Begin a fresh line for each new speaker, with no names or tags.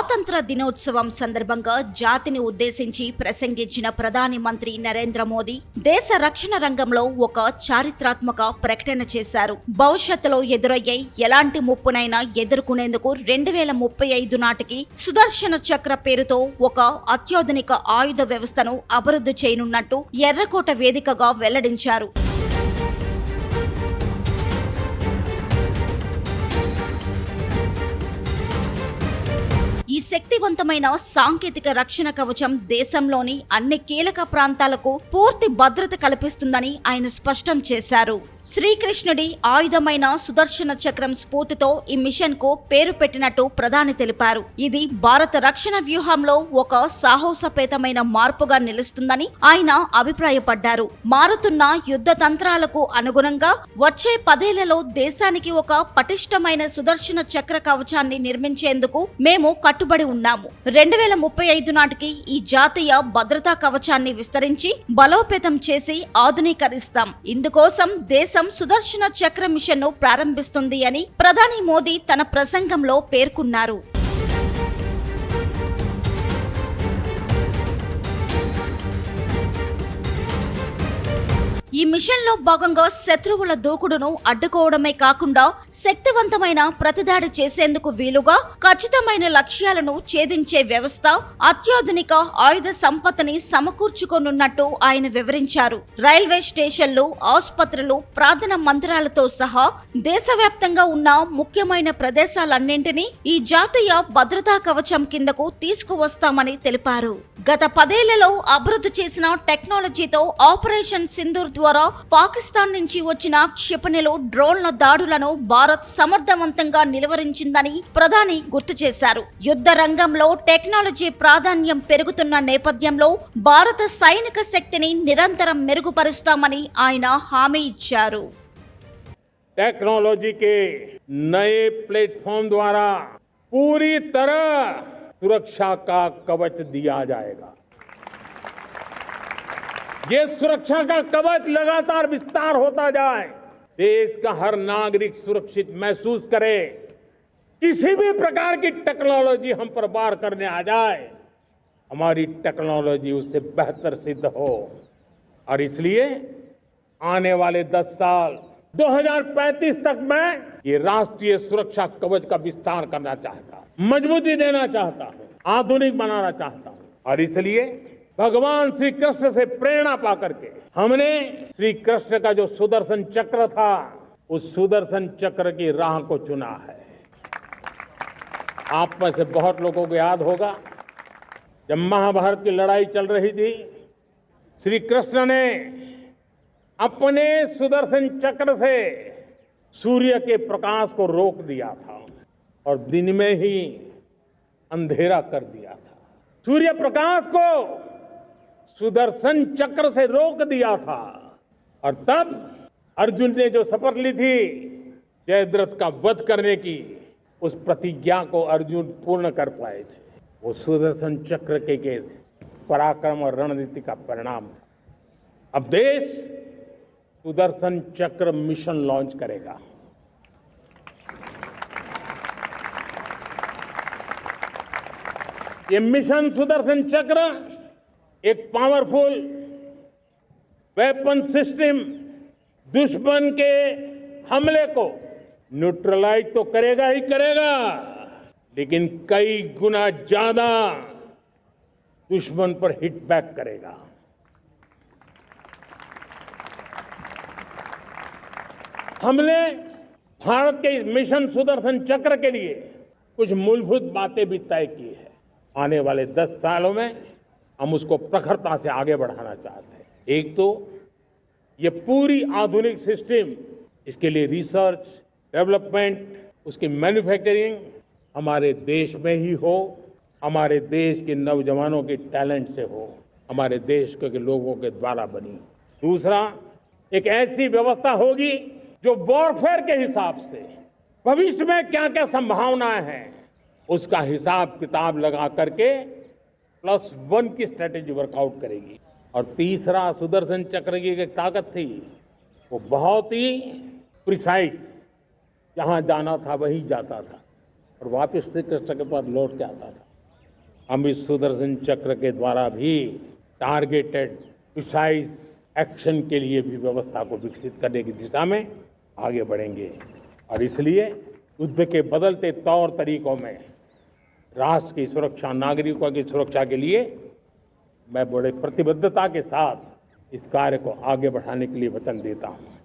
స్వాతంత్ర దినోత్సవం సందర్భంగా జాతిని ఉద్దేశించి ప్రసంగించిన ప్రధాని మంత్రి నరేంద్ర మోదీ దేశ రక్షణ రంగంలో ఒక చారిత్రాత్మక ప్రకటన చేశారు. భవిష్యత్తులో ఎదురయ్యే ఎలాంటి ముప్పునైనా ఎదుర్కొనేందుకు 2035 నాటికి సుదర్శన చక్ర పేరుతో ఒక అత్యాధునిక ఆయుధ వ్యవస్థను అభివృద్ధి చేయనున్నట్టు ఎర్రకోట వేదికగా వెల్లడించారు. ఈ శక్తివంతమైన సాంకేతిక రక్షణ కవచం దేశంలోని అన్ని కీలక ప్రాంతాలకు పూర్తి భద్రత కల్పిస్తుందని ఆయన స్పష్టం చేశారు. శ్రీకృష్ణుడి ఆయుధమైన సుదర్శన చక్రం స్ఫూర్తితో ఈ మిషన్ కు పేరు పెట్టినట్టు ప్రధాని తెలిపారు. ఇది భారత రక్షణ వ్యూహంలో ఒక సాహసోపేతమైన మార్పుగా నిలుస్తుందని ఆయన అభిప్రాయపడ్డారు. మారుతున్న యుద్ధ తంత్రాలకు అనుగుణంగా వచ్చే 10 ఏళ్లలో దేశానికి ఒక పటిష్టమైన సుదర్శన చక్ర కవచాన్ని నిర్మించేందుకు మేము కట్టుబడి ఉన్నాము. 2035 నాటికి ఈ జాతీయ భద్రతా కవచాన్ని విస్తరించి బలోపేతం చేసి ఆధునీకరిస్తాం. ఇందుకోసం దేశం సుదర్శన చక్ర మిషన్ ను ప్రారంభిస్తుంది అని ప్రధాని మోదీ తన ప్రసంగంలో పేర్కొన్నారు. ఈ మిషన్ లో భాగంగా శత్రువుల దూకుడును అడ్డుకోవడమే కాకుండా శక్తివంతమైన ప్రతిదాడి చేసేందుకు వీలుగా ఖచ్చితమైన లక్ష్యాలను ఛేదించే వ్యవస్థ, అత్యాధునిక ఆయుధ సంపత్తిని సమకూర్చుకోనున్నట్టు ఆయన వివరించారు. రైల్వే స్టేషన్లు, ఆసుపత్రులు, ప్రార్థన మందిరాలతో సహా దేశవ్యాప్తంగా ఉన్న ముఖ్యమైన ప్రదేశాలన్నింటినీ ఈ జాతీయ భద్రతా కవచం కిందకు తీసుకువస్తామని తెలిపారు. గత 10 ఏళ్లలో అభివృద్ధి చేసిన టెక్నాలజీతో ఆపరేషన్ సింధూర్ ద్వారా పాకిస్తాన్ నుంచి వచ్చిన క్షిపణులు, డ్రోన్ల దాడులను భారత్ సమర్థవంతంగా నిలువరించిందని ప్రధాని గుర్తు చేశారు. యుద్ధ రంగంలో టెక్నాలజీ ప్రాధాన్యం పెరుగుతున్న నేపథ్యంలో భారత సైనిక శక్తిని నిరంతరం మెరుగుపరుస్తామని ఆయన హామీ ఇచ్చారు.
टेक्नोलॉजी के नए प्लेटफॉर्म द्वारा पूरी तरह सुरक्षा का कवच दिया जाएगा। ये सुरक्षा का कवच लगातार विस्तार होता जाए, देश का हर नागरिक सुरक्षित महसूस करे। किसी भी प्रकार की टेक्नोलॉजी हम पर वार करने आ जाए, हमारी टेक्नोलॉजी उससे बेहतर सिद्ध हो। और इसलिए आने वाले 10 साल 2035 तक मैं ये राष्ट्रीय सुरक्षा कवच का विस्तार करना चाहता हूं, मजबूती देना चाहता हूं, आधुनिक बनाना चाहता हूं। और इसलिए भगवान श्री कृष्ण से प्रेरणा पाकर के हमने श्री कृष्ण का जो सुदर्शन चक्र था, उस सुदर्शन चक्र की राह को चुना है। आप में से बहुत लोगों को याद होगा, जब महाभारत की लड़ाई चल रही थी, श्री कृष्ण ने अपने सुदर्शन चक्र से सूर्य के प्रकाश को रोक दिया था और दिन में ही अंधेरा कर दिया था। सूर्य प्रकाश को सुदर्शन चक्र से रोक दिया था और तब अर्जुन ने जो शपथ ली थी जयद्रथ का वध करने की, उस प्रतिज्ञा को अर्जुन पूर्ण कर पाए थे। वो सुदर्शन चक्र के पराक्रम और रणनीति का परिणाम था। अब देश सुदर्शन चक्र मिशन लॉन्च करेगा। ये मिशन सुदर्शन चक्र एक पावरफुल वेपन सिस्टम दुश्मन के हमले को न्यूट्रलाइज तो करेगा ही करेगा, लेकिन कई गुना ज्यादा दुश्मन पर हिट बैक करेगा। हमने भारत के इस मिशन सुदर्शन चक्र के लिए कुछ मूलभूत बातें भी तय की है। आने वाले 10 सालों में हम उसको प्रखरता से आगे बढ़ाना चाहते हैं। एक तो ये पूरी आधुनिक सिस्टम, इसके लिए रिसर्च, डेवलपमेंट, उसकी मैन्युफैक्चरिंग हमारे देश में ही हो, हमारे देश के नौजवानों के टैलेंट से हो, हमारे देश के लोगों के द्वारा बनी। दूसरा, एक ऐसी व्यवस्था होगी जो वॉरफेयर के हिसाब से भविष्य में क्या क्या संभावनाएं हैं, उसका हिसाब किताब लगा करके +1 की स्ट्रेटेजी वर्कआउट करेगी। और तीसरा, सुदर्शन चक्र की एक ताकत थी, वो बहुत ही प्रिसाइज, जहां जाना था वहीं जाता था और वापस श्री कृष्ण के पास लौट के आता था। हम इस सुदर्शन चक्र के द्वारा भी टारगेटेड प्रिसाइज एक्शन के लिए भी व्यवस्था को विकसित करने की दिशा में आगे बढ़ेंगे। और इसलिए युद्ध के बदलते तौर तरीकों में राष्ट्र की सुरक्षा, नागरिकों की सुरक्षा के लिए मैं बड़े प्रतिबद्धता के साथ इस कार्य को आगे बढ़ाने के लिए वचन देता हूं।